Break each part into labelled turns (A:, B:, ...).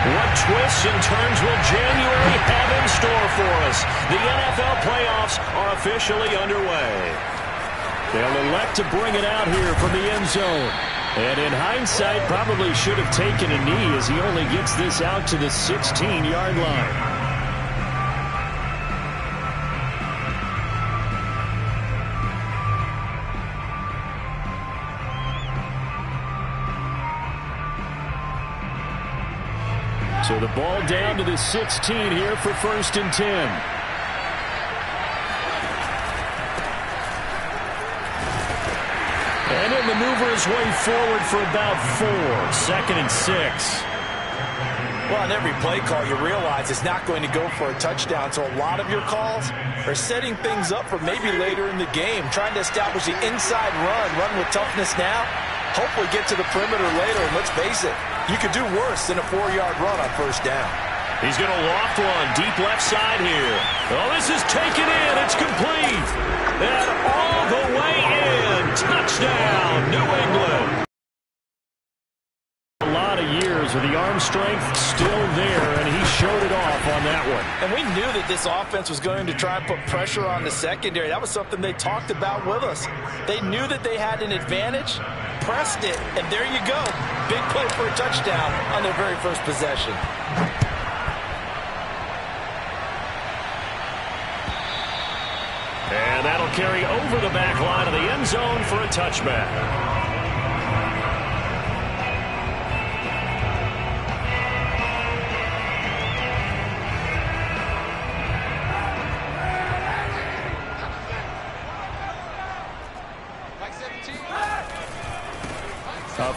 A: What twists and turns will January have in store for us? The NFL playoffs are officially underway. They'll elect to bring it out here from the end zone. And in hindsight, probably should have taken a knee as he only gets this out to the 16-yard line. So the ball down to the 16 here for 1st and 10. And he'll maneuver his way forward for about 4. 2nd and 6.
B: Well, on every play call, you realize it's not going to go for a touchdown. So a lot of your calls are setting things up for maybe later in the game, trying to establish the inside run with toughness now. Hopefully get to the perimeter later, and let's face it, you could do worse than a 4-yard run on 1st down.
A: He's going to loft one deep left side here. Oh, this is taken in. It's complete. And all the way in. Touchdown, New England. A lot of years with the arm strength still there, and he showed it off on that one.
B: And we knew that this offense was going to try and put pressure on the secondary. That was something they talked about with us. They knew that they had an advantage, pressed it, and there you go. Big play for a touchdown on their very first possession.
A: And that'll carry over the back line of the end zone for a touchback.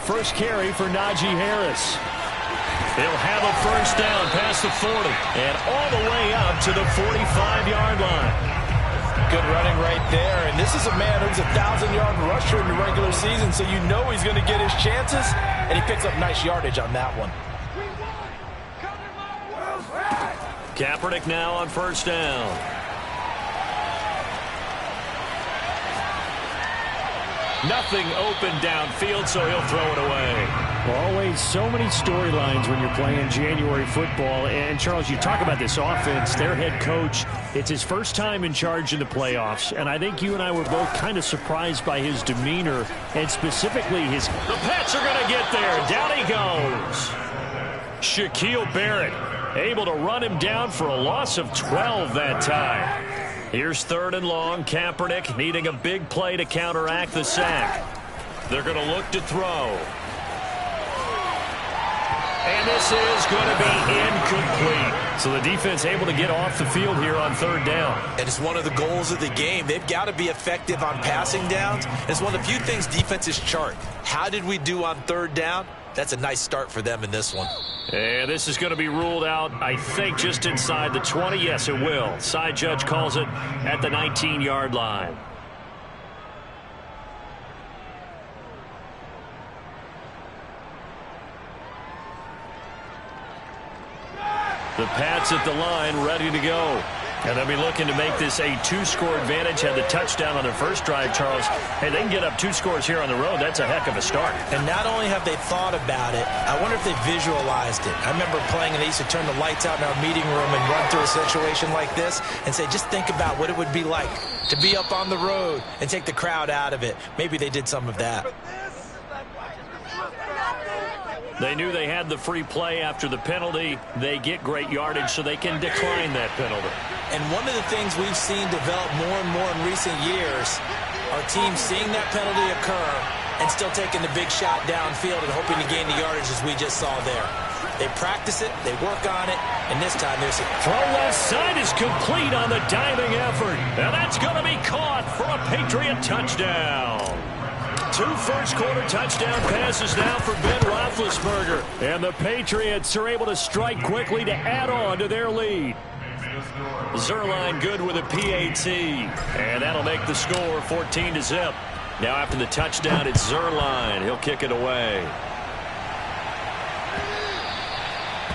A: First carry for Najee Harris. He'll have a 1st down past the 40 and all the way up to the 45-yard line.
B: Good running right there. And this is a man who's a 1,000-yard rusher in the regular season, so you know he's going to get his chances, and he picks up nice yardage on that one.
A: Kaepernick now on 1st down. Nothing open downfield, so he'll throw it away.
C: Always so many storylines when you're playing January football. And, Charles, you talk about this offense, their head coach, it's his first time in charge in the playoffs. And I think you and I were both kind of surprised by his demeanor and specifically his...
A: The Pats are going to get there. Down he goes. Shaquille Barrett able to run him down for a loss of 12 that time. Here's 3rd and long. Kaepernick needing a big play to counteract the sack. They're going to look to throw. And this is going to be incomplete. So the defense able to get off the field here on 3rd down.
B: And it's one of the goals of the game. They've got to be effective on passing downs. It's one of the few things defenses chart. How did we do on 3rd down? That's a nice start for them in this one.
A: And this is going to be ruled out, I think, just inside the 20. Yes, it will. Side judge calls it at the 19-yard line. The Pats at the line, ready to go. And they'll be looking to make this a 2-score advantage. Had the touchdown on their first drive, Charles. Hey, they can get up 2 scores here on the road. That's a heck of a start.
B: And not only have they thought about it, I wonder if they visualized it. I remember playing, and they used to turn the lights out in our meeting room and run through a situation like this and say, just think about what it would be like to be up on the road and take the crowd out of it. Maybe they did some of that.
A: They knew they had the free play after the penalty. They get great yardage, so they can decline that penalty.
B: And one of the things we've seen develop more and more in recent years are teams seeing that penalty occur and still taking the big shot downfield and hoping to gain the yardage as we just saw there. They practice it, they work on it, and this time there's a...
A: Throw left side is complete on the diving effort. And that's going to be caught for a Patriot touchdown. 2 first-quarter touchdown passes now for Ben Roethlisberger. And the Patriots are able to strike quickly to add on to their lead. Zerline good with a PAT. And that'll make the score 14-0. Now after the touchdown, it's Zerline. He'll kick it away.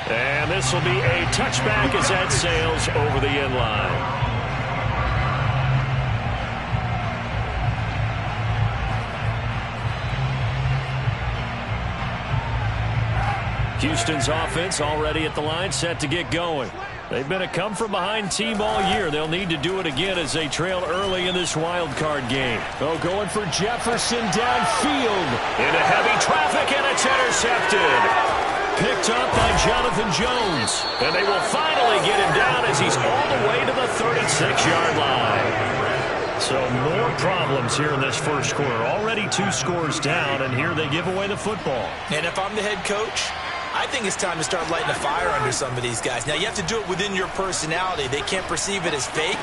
A: And this will be a touchback as that sails over the end line. Houston's offense already at the line, set to get going. They've been a come-from-behind team all year. They'll need to do it again as they trail early in this wild card game. Oh, going for Jefferson downfield. Into heavy traffic, and it's intercepted. Picked up by Jonathan Jones. And they will finally get him down as he's all the way to the 36-yard line. So more problems here in this first quarter. Already 2 scores down, and here they give away the football.
B: And if I'm the head coach, I think it's time to start lighting a fire under some of these guys. Now, you have to do it within your personality. They can't perceive it as fake.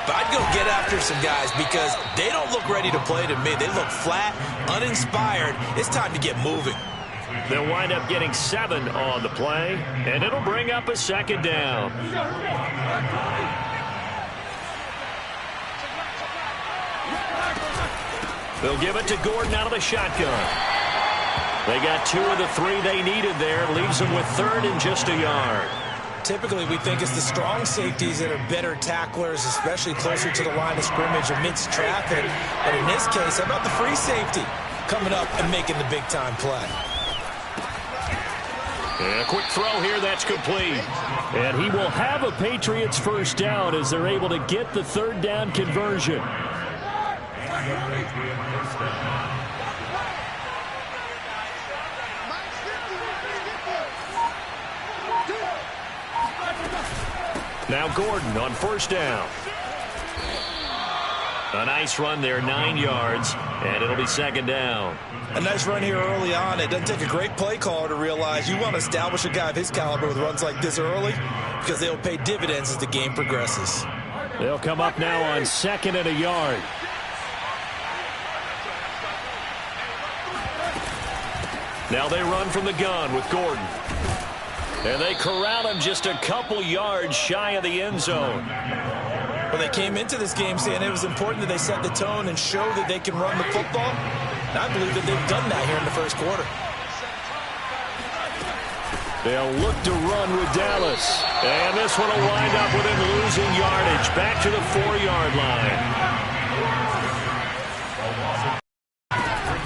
B: But I'd go get after some guys because they don't look ready to play to me. They look flat, uninspired. It's time to get moving.
A: They'll wind up getting 7 on the play, and it'll bring up a second down. They'll give it to Gordon out of the shotgun. They got 2 of the 3 they needed there. Leaves them with 3rd and just a yard.
B: Typically, we think it's the strong safeties that are better tacklers, especially closer to the line of scrimmage amidst traffic. But in this case, how about the free safety coming up and making the big-time play?
A: And a quick throw here, that's complete. And he will have a Patriots first down as they're able to get the 3rd down conversion. Now Gordon on first down. A nice run there, 9 yards, and it'll be second down.
B: A nice run here early on. It doesn't take a great play caller to realize you want to establish a guy of his caliber with runs like this early because they'll pay dividends as the game progresses.
A: They'll come up now on 2nd and a yard. Now they run from the gun with Gordon. And they corral him just a couple yards shy of the end zone.
B: Well, they came into this game saying it was important that they set the tone and show that they can run the football. And I believe that they've done that here in the first quarter.
A: They'll look to run with Dallas. And this one will wind up with him losing yardage back to the 4-yard line.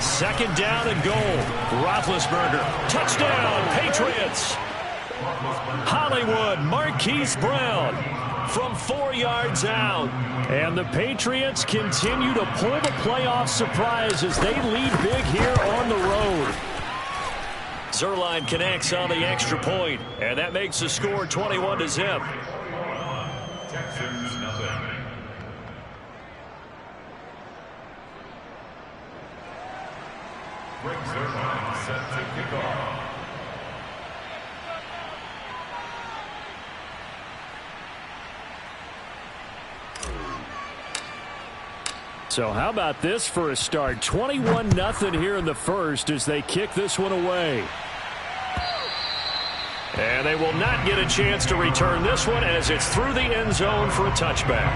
A: Second down and goal. Roethlisberger. Touchdown, Patriots. Hollywood, Marquise Brown from 4 yards out. And the Patriots continue to pull the playoff surprise as they lead big here on the road. Zerline connects on the extra point, and that makes the score 21-0.
D: Greg Zerline set to kick off.
A: So how about this for a start? 21-0 here in the first as they kick this one away. And they will not get a chance to return this one as it's through the end zone for a touchback.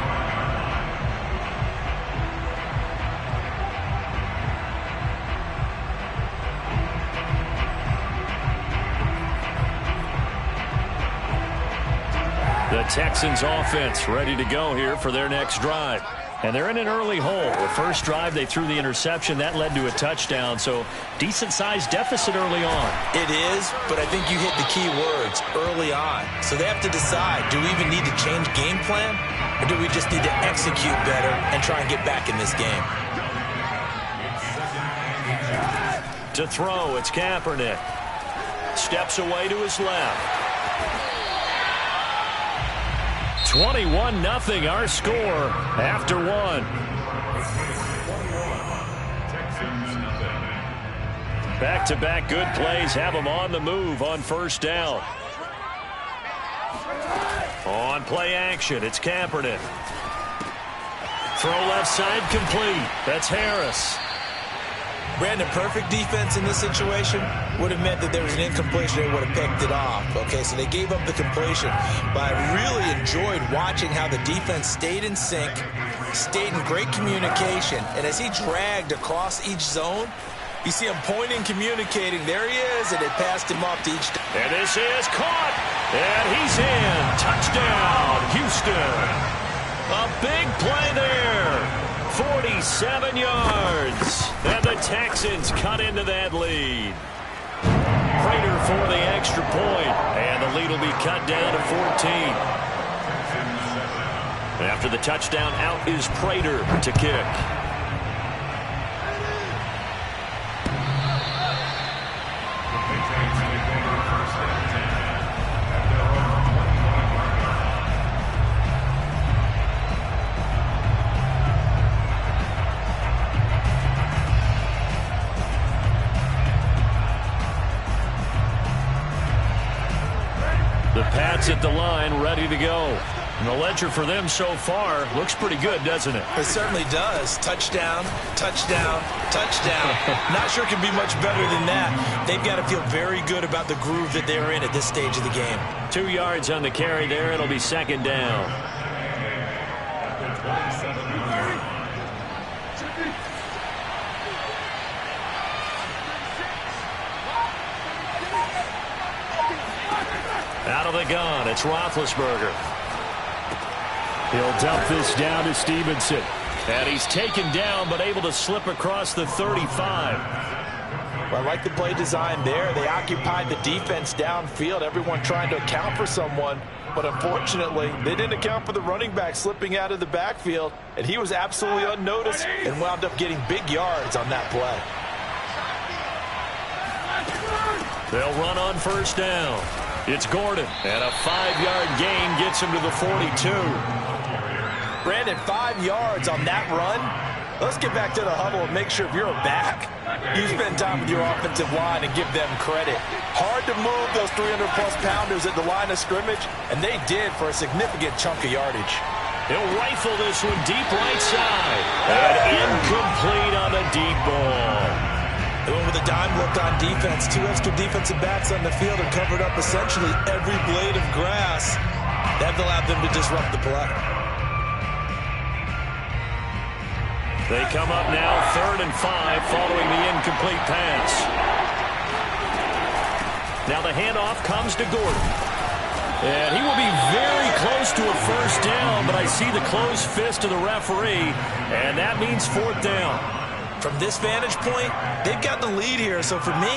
A: The Texans offense ready to go here for their next drive. And they're in an early hole. The first drive, they threw the interception. That led to a touchdown. So decent-sized deficit early on.
B: It is, but I think you hit the key words, early on. So they have to decide, do we even need to change game plan? Or do we just need to execute better and try and get back in this game?
A: To throw, it's Kaepernick. Steps away to his left. 21-0 our score after one. Back-to-back good plays have them on the move on first down. On play action, it's Kaepernick. Throw left side complete. That's Harris.
B: Brandon, perfect defense in this situation would have meant that there was an incompletion. They would have picked it off. Okay, so they gave up the completion. But I really enjoyed watching how the defense stayed in sync, stayed in great communication. And as he dragged across each zone, you see him pointing, communicating. There he is, and it passed him off to each.
A: And this is caught. And he's in. Touchdown, Houston. A big play there. 47 yards. And the Texans cut into that lead. Prater for the extra point, and the lead will be cut down to 14. After the touchdown, out is Prater to kick. The Pats at the line, ready to go. And the ledger for them so far looks pretty good, doesn't it?
B: It certainly does. Touchdown, touchdown, touchdown. Not sure it can be much better than that. They've got to feel very good about the groove that they're in at this stage of the game.
A: 2 yards on the carry there. It'll be second down. Out of the gun, it's Roethlisberger.
C: He'll dump this down to Stevenson.
A: And he's taken down, but able to slip across the 35.
B: Well, I like the play design there. They occupied the defense downfield, everyone trying to account for someone. But unfortunately, they didn't account for the running back slipping out of the backfield. And he was absolutely unnoticed and wound up getting big yards on that play.
A: They'll run on first down. It's Gordon, and a 5-yard gain gets him to the 42.
B: Brandon, 5 yards on that run. Let's get back to the huddle and make sure if you're a back, you spend time with your offensive line and give them credit. Hard to move those 300-plus pounders at the line of scrimmage, and they did for a significant chunk of yardage.
A: He'll rifle this one deep right side. And incomplete on the deep ball.
B: They went with a dime look on defense. 2 extra defensive backs on the field and covered up essentially every blade of grass. That allowed them to disrupt the play.
A: They come up now 3rd and 5 following the incomplete pass. Now the handoff comes to Gordon. And he will be very close to a first down, but I see the closed fist of the referee, and that means 4th down.
B: From this vantage point, they've got the lead here. So for me,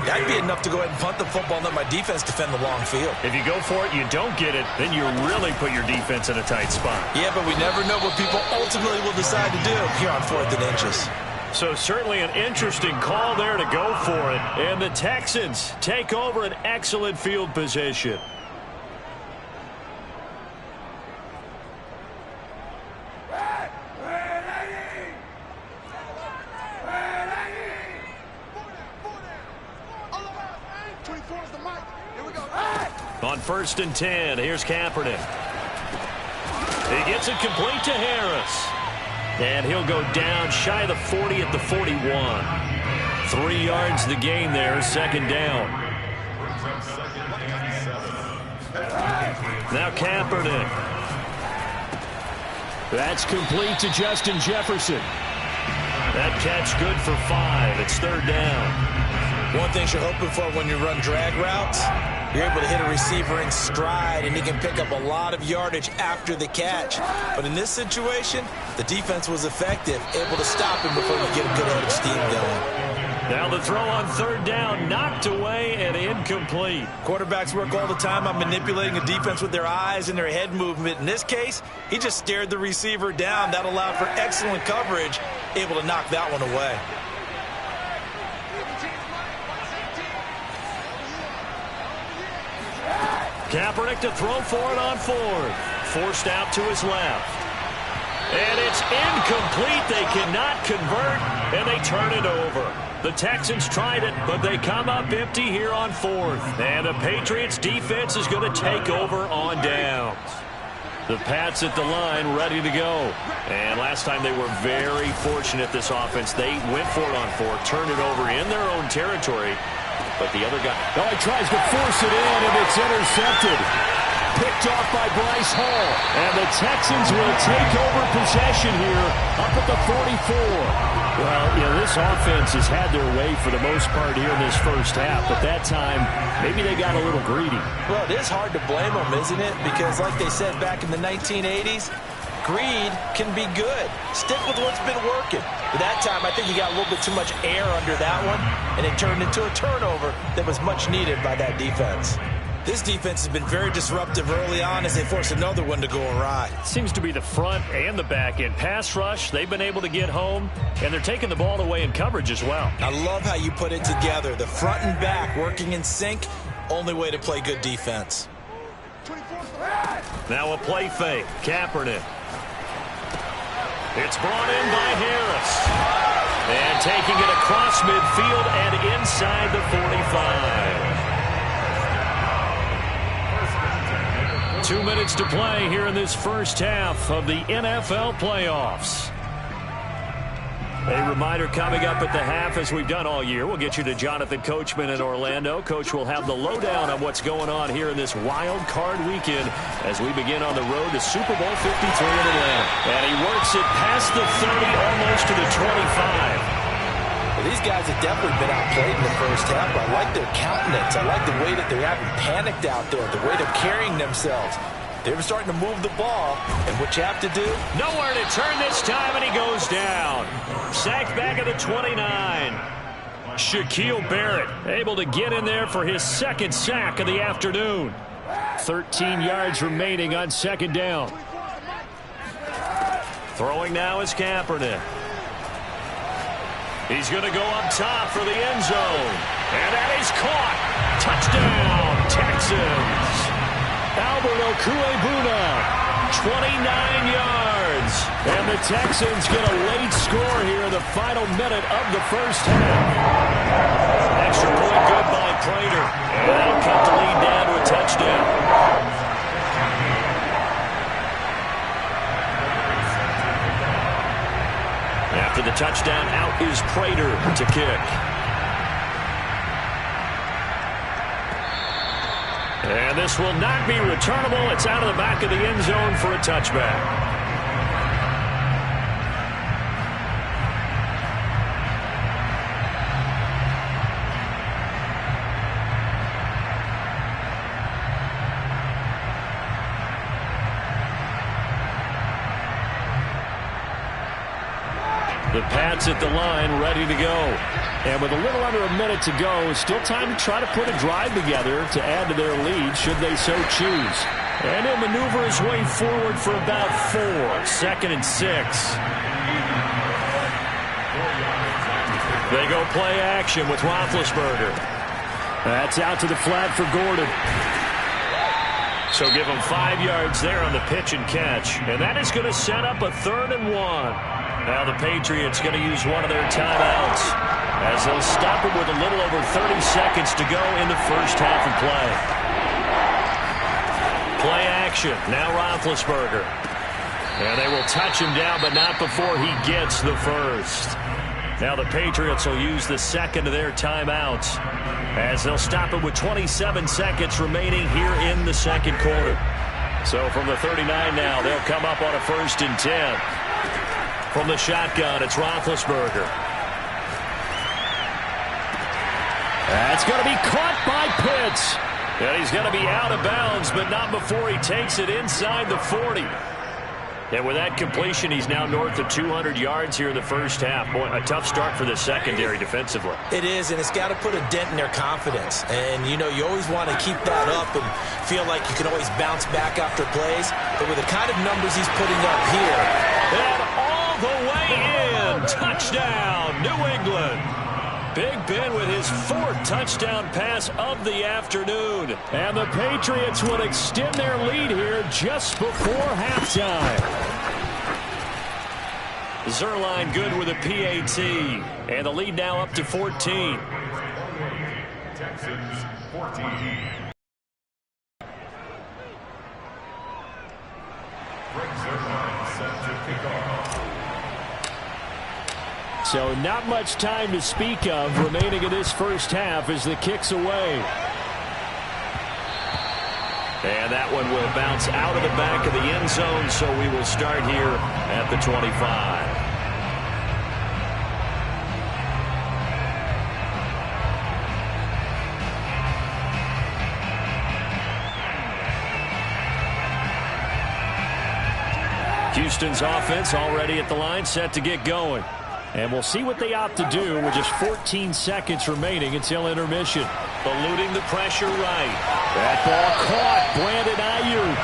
B: that'd be enough to go ahead and punt the football and let my defense defend the long field.
A: If you go for it, you don't get it, then you really put your defense in a tight spot.
B: Yeah, but we never know what people ultimately will decide to do here on 4th and inches.
A: So certainly an interesting call there to go for it. And the Texans take over an excellent field position. On 1st and 10, here's Kaepernick. He gets it complete to Harris. And he'll go down shy of the 40 at the 41. 3 yards the gain there, 2nd down. Now Kaepernick. That's complete to Justin Jefferson. That catch good for 5. It's 3rd down.
B: One thing you're hoping for when you run drag routes, you're able to hit a receiver in stride, and he can pick up a lot of yardage after the catch. But in this situation, the defense was effective, able to stop him before you get a good head of steam going.
A: Now the throw on 3rd down, knocked away and incomplete.
B: Quarterbacks work all the time on manipulating a defense with their eyes and their head movement. In this case, he just stared the receiver down. That allowed for excellent coverage, able to knock that one away.
A: Kaepernick to throw for it on 4th. Forced out to his left. And it's incomplete. They cannot convert, and they turn it over. The Texans tried it, but they come up empty here on 4th. And the Patriots defense is going to take over on downs. The Pats at the line ready to go. And last time they were very fortunate, this offense. They went for it on 4th, turned it over in their own territory. But the other guy,
C: oh, he tries to force it in, and it's intercepted. Picked off by Bryce Hall. And the Texans will take over possession here up at the 44. Well, you know, this offense has had their way for the most part here in this first half. But that time, maybe they got a little greedy.
B: Well, it is hard to blame them, isn't it? Because like they said back in the 1980s, greed can be good. Stick with what's been working. But that time, I think he got a little bit too much air under that one, and it turned into a turnover that was much needed by that defense.
E: This defense has been very disruptive early on as they force another one to go awry.
C: Seems to be the front and the back end. Pass rush, they've been able to get home, and they're taking the ball away in coverage as well.
E: I love how you put it together. The front and back working in sync, only way to play good defense.
A: Now a play fake. Kaepernick. It's brought in by Harris. And taking it across midfield and inside the 45. 2 minutes to play here in this first half of the NFL playoffs. A reminder coming up at the half, as we've done all year. We'll get you to Jonathan Coachman in Orlando. Coach will have the lowdown on what's going on here in this wild card weekend as we begin on the road to Super Bowl 53 in Atlanta. And he works it past the 30, almost to the 25.
B: Well, these guys have definitely been outplayed in the first half, but I like their countenance. I like the way that they haven't panicked out there, the way they're carrying themselves. They were starting to move the ball, and what you have to do?
A: Nowhere to turn this time, and he goes down. Sacked back at the 29. Shaquille Barrett able to get in there for his second sack of the afternoon. 13 yards remaining on second down. Throwing now is Kaepernick. He's going to go up top for the end zone. And that is caught. Touchdown, Texans. Albert Okuebuna, 29 yards. And the Texans get a late score here in the final minute of the first half. Extra point good by Prater. And that'll cut the lead down to a touchdown. After the touchdown, out is Prater to kick. And this will not be returnable. It's out of the back of the end zone for a touchback. The Pats at the line, ready to go. And with a little under a minute to go, still time to try to put a drive together to add to their lead, should they so choose. And he'll maneuver his way forward for about 4. 2nd and 6. They go play action with Roethlisberger. That's out to the flat for Gordon. So give him 5 yards there on the pitch and catch. And that is going to set up a 3rd and 1. Now the Patriots going to use one of their timeouts as they'll stop it with a little over 30 seconds to go in the first half of play. Play action. Now Roethlisberger. And they will touch him down, but not before he gets the first. Now the Patriots will use the second of their timeouts as they'll stop it with 27 seconds remaining here in the second quarter. So from the 39 now, they'll come up on a 1st and 10. From the shotgun, it's Roethlisberger. That's going to be caught by Pitts. And he's going to be out of bounds, but not before he takes it inside the 40. And with that completion, he's now north of 200 yards here in the first half. Boy, a tough start for the secondary defensively.
B: It is, and it's got to put a dent in their confidence. And, you know, you always want to keep that up and feel like you can always bounce back after plays. But with the kind of numbers he's putting up here.
A: And all the way in. Touchdown, New England. Big Ben with his 4th touchdown pass of the afternoon. And the Patriots will extend their lead here just before halftime. Zerline good with a PAT. And the lead now up to 14.
D: Texans 14. Greg Zerline set to kick off.
C: So not much time to speak of remaining in this first half as the kick's away.
A: And that one will bounce out of the back of the end zone, so we will start here at the 25. Houston's offense already at the line, set to get going. And we'll see what they opt to do with just 14 seconds remaining until intermission. Eluding the pressure right. That ball caught. Brandon Ayuk.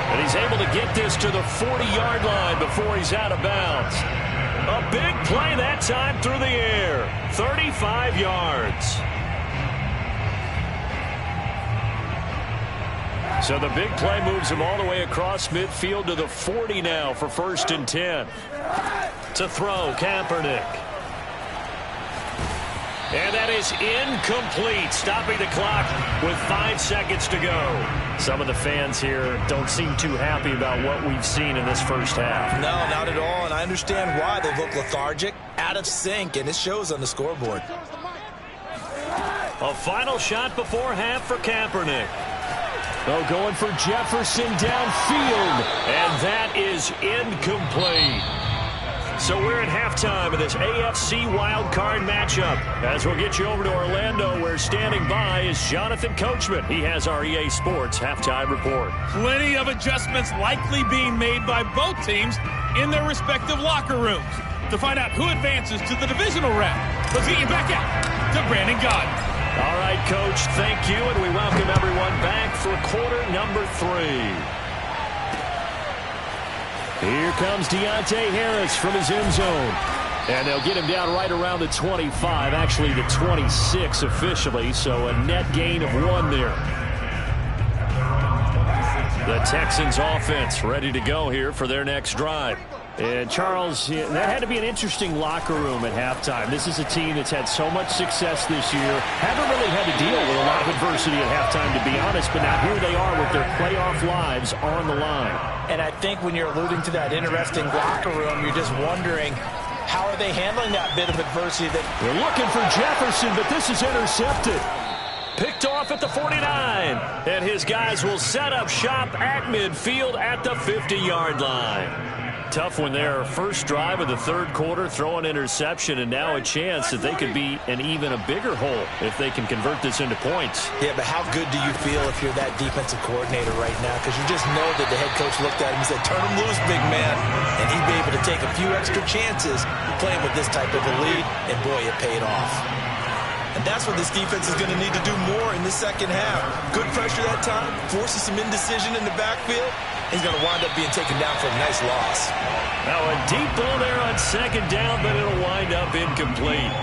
A: And he's able to get this to the 40-yard line before he's out of bounds. A big play that time through the air. 35 yards. So the big play moves him all the way across midfield to the 40 now for 1st and 10. To throw, Kaepernick. And that is incomplete, stopping the clock with 5 seconds to go. Some of the fans here don't seem too happy about what we've seen in this first half.
E: No, not at all, and I understand why. They look lethargic, out of sync, and it shows on the scoreboard.
A: A final shot before half for Kaepernick.
C: Oh, going for Jefferson downfield.
A: And that is incomplete. So we're at halftime of this AFC wildcard matchup. As we'll get you over to Orlando, where standing by is Jonathan Coachman. He has our EA Sports halftime report.
F: Plenty of adjustments likely being made by both teams in their respective locker rooms. To find out who advances to the divisional round, let's get you back out to Brandon Gaudin.
A: All right, Coach, thank you, and we welcome everyone back for quarter number 3.
C: Here comes Deontay Harris from his end zone. And they'll get him down right around the 25, actually the 26 officially, so a net gain of 1 there.
A: The Texans offense ready to go here for their next drive.
C: And Charles, that had to be an interesting locker room at halftime. This is a team that's had so much success this year. Haven't really had to deal with a lot of adversity at halftime, to be honest, but now here they are with their playoff lives on the line.
B: And I think when you're alluding to that interesting locker room, you're just wondering, how are they handling that bit of adversity?
C: They're looking for Jefferson, but this is intercepted.
A: Picked off at the 49. And his guys will set up shop at midfield at the 50-yard line. Tough one there. First drive of the third quarter, throw an interception, and now a chance that they could be an even a bigger hole if they can convert this into points.
B: Yeah, but how good do you feel if you're that defensive coordinator right now? Because you just know that the head coach looked at him and said, turn him loose, big man. And he'd be able to take a few extra chances playing with this type of a lead, and boy, it paid off. And that's what this defense is going to need to do more in the second half. Good pressure that time, forces some indecision in the backfield. He's going to wind up being taken down for a nice loss.
A: Now a deep ball there on second down, but it'll wind up incomplete.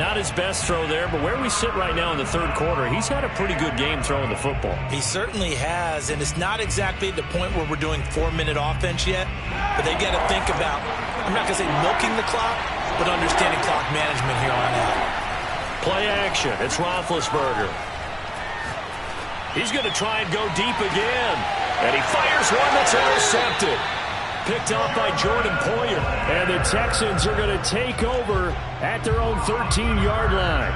A: Not his best throw there, but where we sit right now in the third quarter, he's had a pretty good game throwing the football.
B: He certainly has, and it's not exactly at the point where we're doing 4-minute offense yet, but they got to think about, I'm not going to say milking the clock, but understanding clock management here on out.
A: Play action. It's Roethlisberger. He's going to try and go deep again. And he fires one that's intercepted. Picked off by Jordan Poyer.
C: And the Texans are going to take over at their own 13-yard line.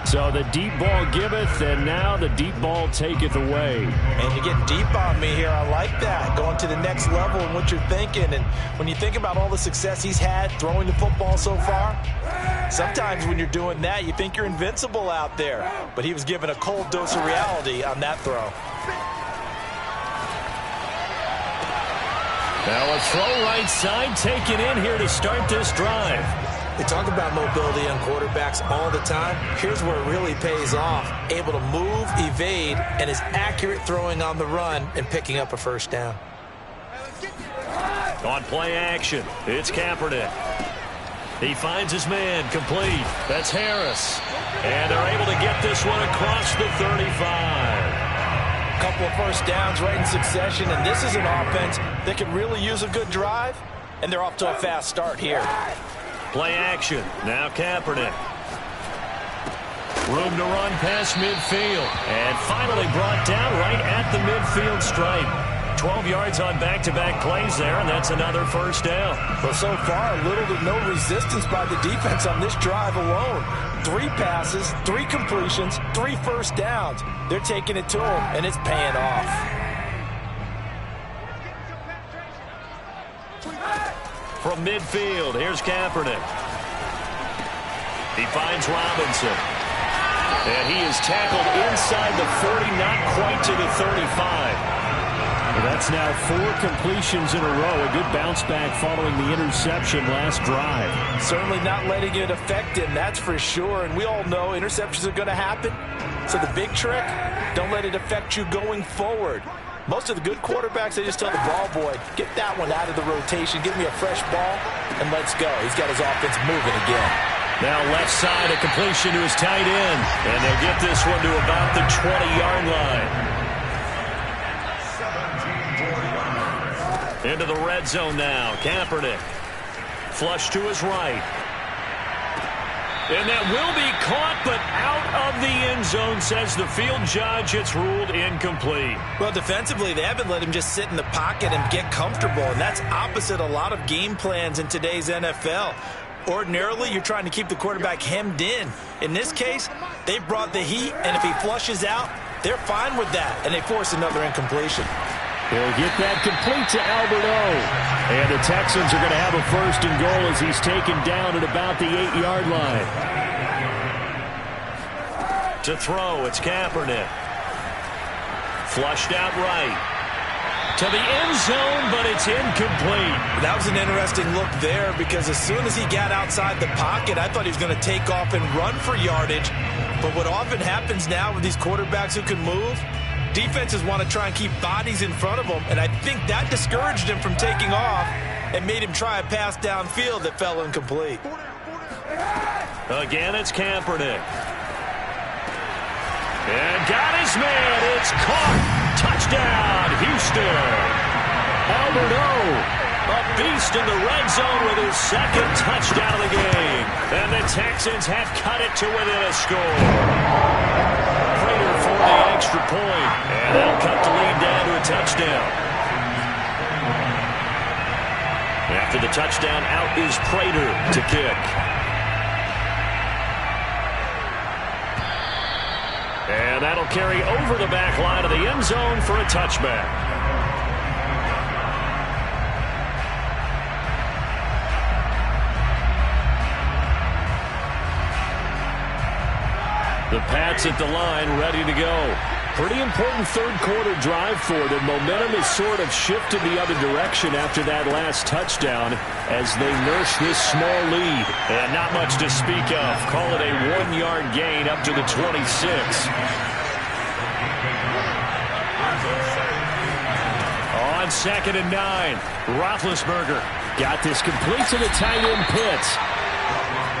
C: So the deep ball giveth, and now the deep ball taketh away.
B: And you're getting deep on me here. I like that. Going to the next level and what you're thinking. And when you think about all the success he's had throwing the football so far, sometimes when you're doing that, you think you're invincible out there. But he was given a cold dose of reality on that throw.
A: Now a throw right side taken in here to start this drive.
B: They talk about mobility on quarterbacks all the time. Here's where it really pays off. Able to move, evade, and is accurate throwing on the run and picking up a first down.
A: On play action, it's Kaepernick. He finds his man, complete. That's Harris. And they're able to get this one across the 35.
B: Couple of first downs right in succession, and this is an offense that could really use a good drive, and they're off to a fast start here.
A: Play action. Now Kaepernick. Room to run past midfield. And finally brought down right at the midfield stripe. 12 yards on back-to-back plays there, and that's another first down.
B: Well, so far, little to no resistance by the defense on this drive alone. 3 passes, 3 completions, 3 first downs. They're taking it to them, and it's paying off.
A: From midfield, here's Kaepernick. He finds Robinson. And he is tackled inside the 40, not quite to the 35.
C: That's now 4 completions in a row. A good bounce back following the interception last drive.
B: Certainly not letting it affect him, that's for sure. And we all know interceptions are going to happen. So the big trick, don't let it affect you going forward. Most of the good quarterbacks, they just tell the ball boy, get that one out of the rotation, give me a fresh ball, and let's go. He's got his offense moving again.
A: Now left side, a completion to his tight end. And they'll get this one to about the 20-yard line. Into the red zone now. Kaepernick. Flush to his right. And that will be caught, but out of the end zone, says the field judge. It's ruled incomplete.
E: Well, defensively, they haven't let him just sit in the pocket and get comfortable, and that's opposite a lot of game plans in today's NFL. Ordinarily, you're trying to keep the quarterback hemmed in. In this case, they brought the heat, and if he flushes out, they're fine with that, and they force another incompletion.
C: He'll get that complete to Albert O. And the Texans are going to have a 1st and goal as he's taken down at about the 8-yard line.
A: To throw, it's Kaepernick. Flushed out right. To the end zone, but it's incomplete.
E: That was an interesting look there because as soon as he got outside the pocket, I thought he was going to take off and run for yardage. But what often happens now with these quarterbacks who can move, defenses want to try and keep bodies in front of them, and I think that discouraged him from taking off and made him try a pass downfield that fell incomplete.
A: Again, it's Kaepernick. And got his man. It's caught. Touchdown, Houston. Albert O, a beast in the red zone with his 2nd touchdown of the game. And the Texans have cut it to within a score. Prater for the extra point. And they'll cut the lead down to a touchdown. After the touchdown, out is Prater to kick. And that'll carry over the back line of the end zone for a touchback. The Pats at the line, ready to go. Pretty important 3rd quarter drive for them. Momentum has sort of shifted the other direction after that last touchdown as they nurse this small lead. And not much to speak of. Call it a 1-yard gain up to the 26. On 2nd and 9, Roethlisberger got this complete to the tight end Pitts.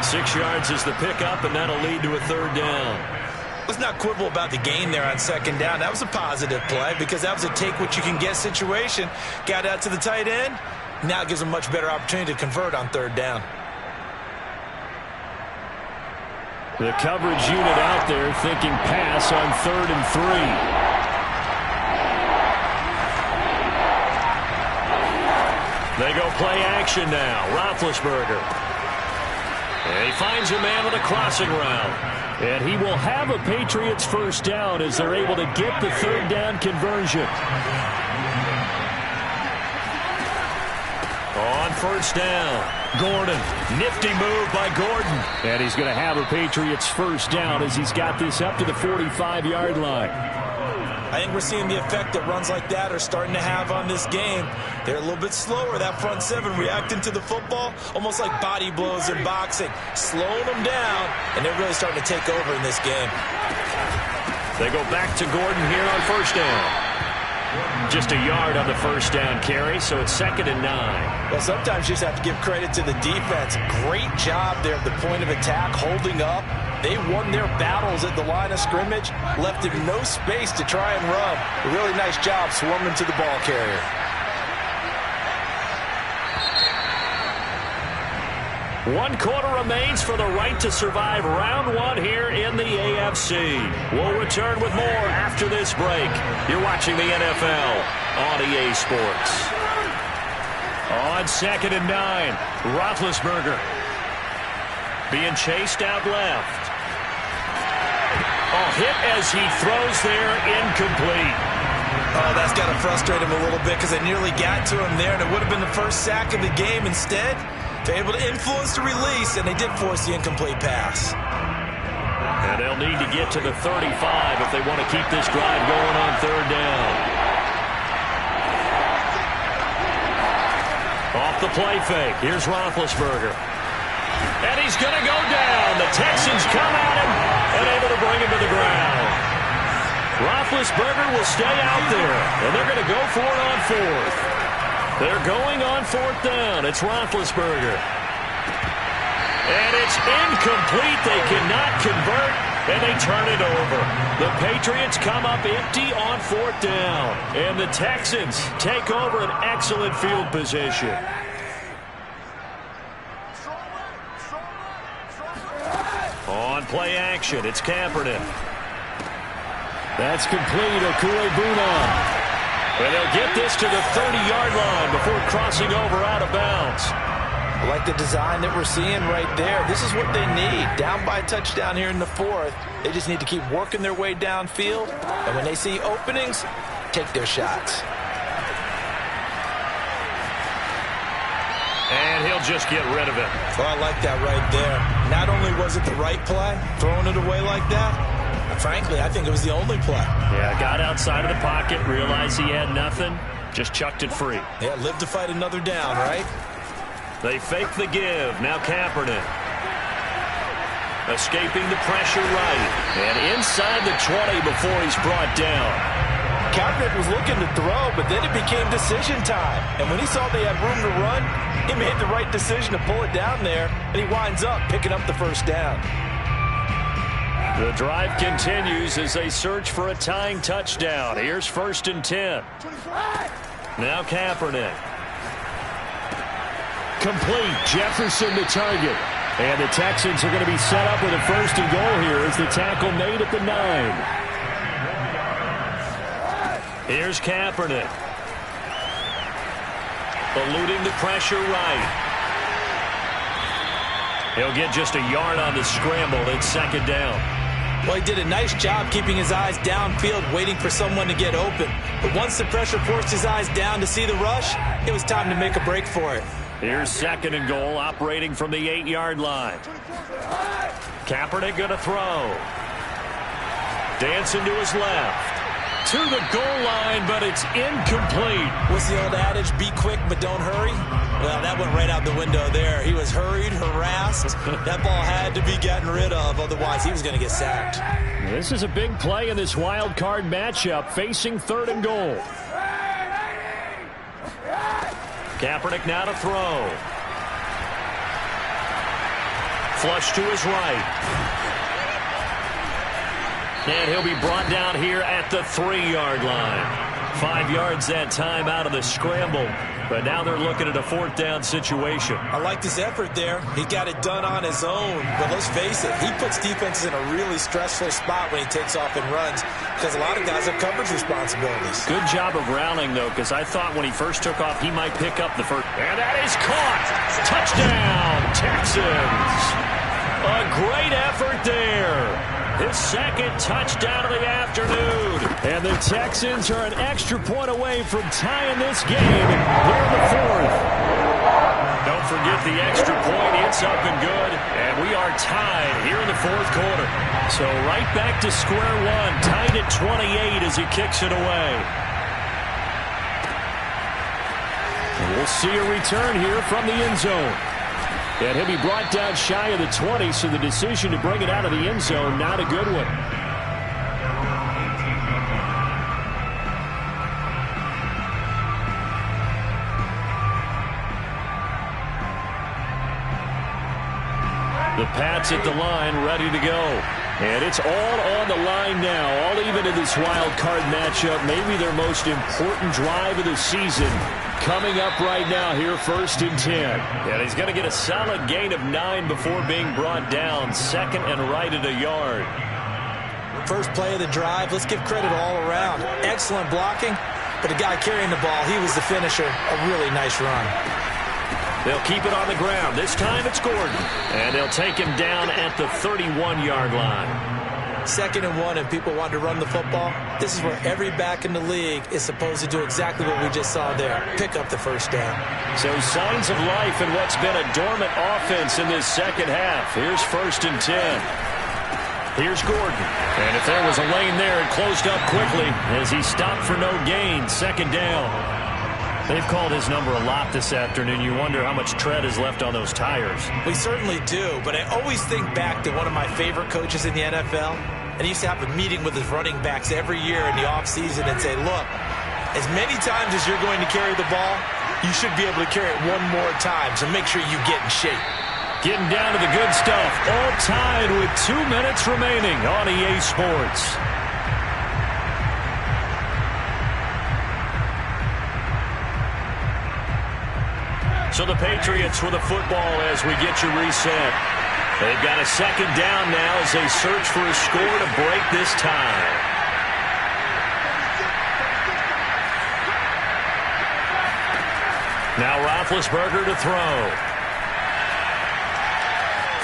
A: 6 yards is the pickup, and that'll lead to a 3rd down.
E: Let's not quibble about the gain there on 2nd down. That was a positive play because that was a take-what-you-can-get situation. Got out to the tight end. Now it gives them a much better opportunity to convert on 3rd down.
C: The coverage unit out there thinking pass on 3rd and 3. They go play action now. Roethlisberger. And he finds a man on a crossing route. And he will have a Patriots 1st down as they're able to get the 3rd down conversion. On 1st down, Gordon. Nifty move by Gordon. And he's going to have a Patriots 1st down as he's got this up to the 45-yard line.
E: I think we're seeing the effect that runs like that are starting to have on this game. They're a little bit slower, that front 7, reacting to the football, almost like body blows in boxing, slowing them down, and they're really starting to take over in this game.
A: They go back to Gordon here on 1st down. Just a yard on the 1st down carry, so it's 2nd and 9.
B: Well, sometimes you just have to give credit to the defense. Great job there at the point of attack, holding up. They won their battles at the line of scrimmage, left him no space to try and run. A really nice job swarming to the ball carrier.
A: One quarter remains for the right to survive round 1 here in the AFC. We'll return with more after this break. You're watching the NFL on EA Sports. On 2nd and 9, Roethlisberger being chased out left. A hit as he throws there, incomplete.
E: Oh, that's got to frustrate him a little bit because they nearly got to him there, and it would have been the first sack of the game. Instead, they're able to influence the release, and they did force the incomplete pass.
A: And they'll need to get to the 35 if they want to keep this drive going on 3rd down. Off the play fake. Here's Roethlisberger. And he's going to go down. The Texans come at him and able to bring him to the ground. Roethlisberger will stay out there, and they're going to go for it on fourth. They're going on fourth down. It's Roethlisberger. And it's incomplete. They cannot convert, and they turn it over. The Patriots come up empty on fourth down, and the Texans take over an excellent field position. On play action, it's Kaepernick. That's complete. Okuegbuna. And they'll get this to the 30-yard line before crossing over out of bounds.
B: I like the design that we're seeing right there. This is what they need. Down by a touchdown here in the fourth. They just need to keep working their way downfield. And when they see openings, take their shots.
A: And he'll just get rid of it.
E: Oh, I like that right there. Not only was it the right play, throwing it away like that, frankly, I think it was the only play.
A: Yeah, got outside of the pocket, realized he had nothing, just chucked it free.
E: Yeah, live to fight another down, right?
A: They fake the give. Now Kaepernick. Escaping the pressure right. And inside the 20 before he's brought down.
B: Kaepernick was looking to throw, but then it became decision time. And when he saw they had room to run, he made the right decision to pull it down there, and he winds up picking up the first down.
A: The drive continues as they search for a tying touchdown. Here's 1st and 10. Now Kaepernick. Complete. Jefferson the target. And the Texans are going to be set up with a 1st and goal here as the tackle made at the 9. Here's Kaepernick. Eluding the pressure right. He'll get just a yard on the scramble. It's 2nd down.
E: Well, he did a nice job keeping his eyes downfield, waiting for someone to get open. But once the pressure forced his eyes down to see the rush, it was time to make a break for it.
A: Here's 2nd and goal, operating from the 8-yard line. Kaepernick going to throw. Dancing to his left. To the goal line, but it's incomplete.
E: What's the old adage? Be quick, but don't hurry. Well, that went right out the window there. He was hurried, harassed. That ball had to be gotten rid of, otherwise he was going to get sacked.
A: This is a big play in this wild card matchup, facing 3rd and goal. Kaepernick now to throw. Flush to his right. And he'll be brought down here at the 3-yard line. 5 yards that time out of the scramble. But now they're looking at a 4th down situation.
E: I like his effort there. He got it done on his own. But let's face it, he puts defenses in a really stressful spot when he takes off and runs, because a lot of guys have coverage responsibilities.
A: Good job of rallying, though, because I thought when he first took off, he might pick up the first. And that is caught. Touchdown, Texans. A great effort there. His 2nd touchdown of the afternoon. And the Texans are an extra point away from tying this game here in the 4th. Don't forget the extra point. It's up and good. And we are tied here in the 4th quarter. So right back to square one. Tied at 28 as he kicks it away. And we'll see a return here from the end zone. And he'll be brought down shy of the 20, so the decision to bring it out of the end zone, not a good one. The Pats at the line, ready to go. And it's all on the line now, all even in this wild card matchup. Maybe their most important drive of the season coming up right now here, 1st and 10. And he's going to get a solid gain of 9 before being brought down. 2nd and right at a yard.
E: First play of the drive. Let's give credit all around. Excellent blocking, but the guy carrying the ball, he was the finisher. A really nice run.
A: They'll keep it on the ground. This time it's Gordon. And they'll take him down at the 31-yard line.
E: 2nd and 1, and people want to run the football. This is where every back in the league is supposed to do exactly what we just saw there. Pick up the first down.
A: So signs of life in what's been a dormant offense in this 2nd half. Here's 1st and 10. Here's Gordon. And if there was a lane there, it closed up quickly as he stopped for no gain. 2nd down.
C: They've called his number a lot this afternoon. You wonder how much tread is left on those tires.
E: We certainly do, but I always think back to one of my favorite coaches in the NFL, and he used to have a meeting with his running backs every year in the offseason and say, look, as many times as you're going to carry the ball, you should be able to carry it one more time, so make sure you get in shape.
C: Getting down to the good stuff, all tied with 2 minutes remaining on EA Sports. So the Patriots with the football as we get you reset. They've got a second down now as they search for a score to break this tie. Now Roethlisberger to throw.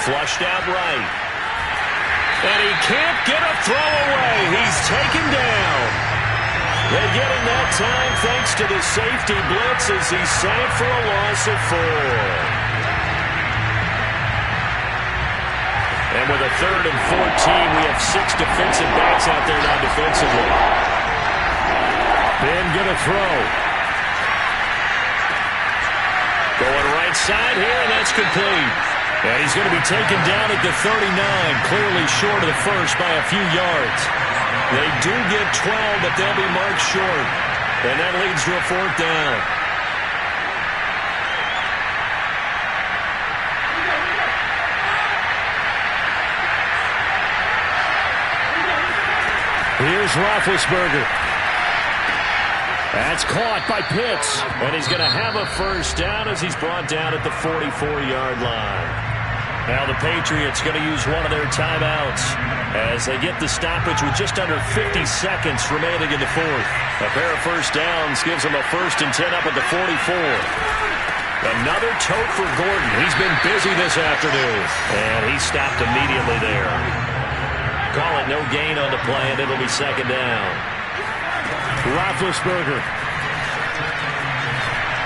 C: Flushed out right. And he can't get a throw away. He's taken down. They get him that time thanks to the safety blitz as he sank for a loss of 4. And with a 3rd and 14, we have 6 defensive backs out there now defensively. Ben gonna throw. Going right side here, and that's complete. And he's going to be taken down at the 39, clearly short of the first by a few yards. They do get 12, but they'll be marked short. And that leads to a 4th down. Here's Roethlisberger. That's caught by Pitts. And he's going to have a first down as he's brought down at the 44-yard line. Now the Patriots going to use one of their timeouts as they get the stoppage with just under 50 seconds remaining in the 4th. A pair of first downs gives them a 1st and 10 up at the 44. Another tote for Gordon. He's been busy this afternoon. And he stopped immediately there. Call it no gain on the play, and it'll be second down. Roethlisberger.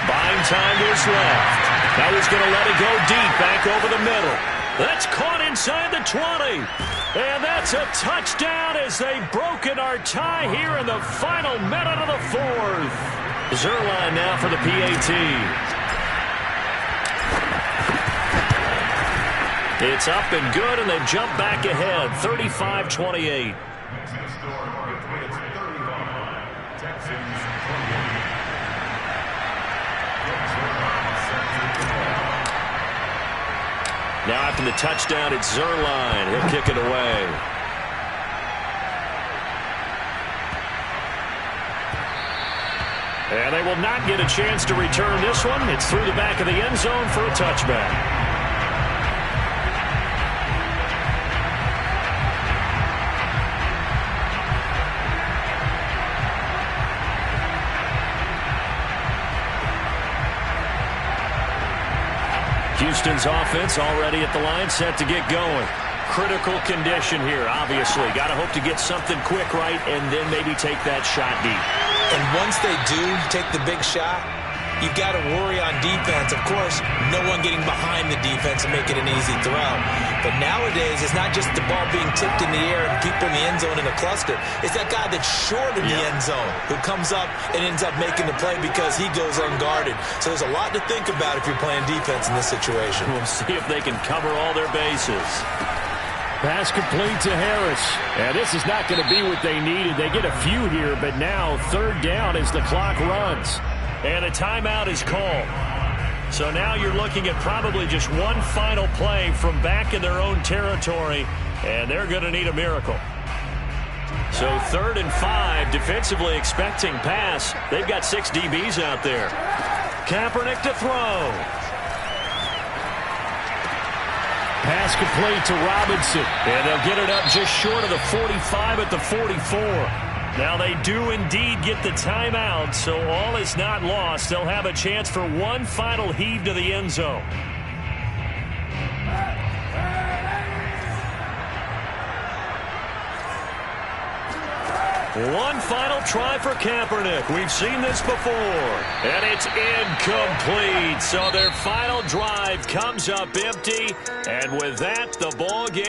C: Buying time to his left. Now he's going to let it go deep, back over the middle. That's caught inside the 20. And that's a touchdown as they've broken our tie here in the final minute of the 4th. Zerline now for the PAT. It's up and good, and they've jumped back ahead, 35-28. Now after the touchdown, it's Zerline. He'll kick it away. And they will not get a chance to return this one. It's through the back of the end zone for a touchback. Houston's offense already at the line, set to get going. Critical condition here, obviously. Got to hope to get something quick right and then maybe take that shot deep.
E: And once they do take the big shot, you've got to worry on defense. Of course, no one getting behind the defense and make it an easy throw. But nowadays, it's not just the ball being tipped in the air and people in the end zone in a cluster. It's that guy that's short in the end zone who comes up and ends up making the play because he goes unguarded. So there's a lot to think about if you're playing defense in this situation.
C: We'll see if they can cover all their bases. Pass complete to Harris. And this is not going to be what they needed. They get a few here, but now 3rd down as the clock runs. And a timeout is called. So now you're looking at probably just one final play from back in their own territory, and they're going to need a miracle. So 3rd and 5, defensively expecting pass. They've got 6 DBs out there. Kaepernick to throw. Pass complete to Robinson. And they'll get it up just short of the 45 at the 44. Now they do indeed get the timeout, so all is not lost. They'll have a chance for one final heave to the end zone. One final try for Kaepernick. We've seen this before. And it's incomplete. So their final drive comes up empty. And with that, the ball game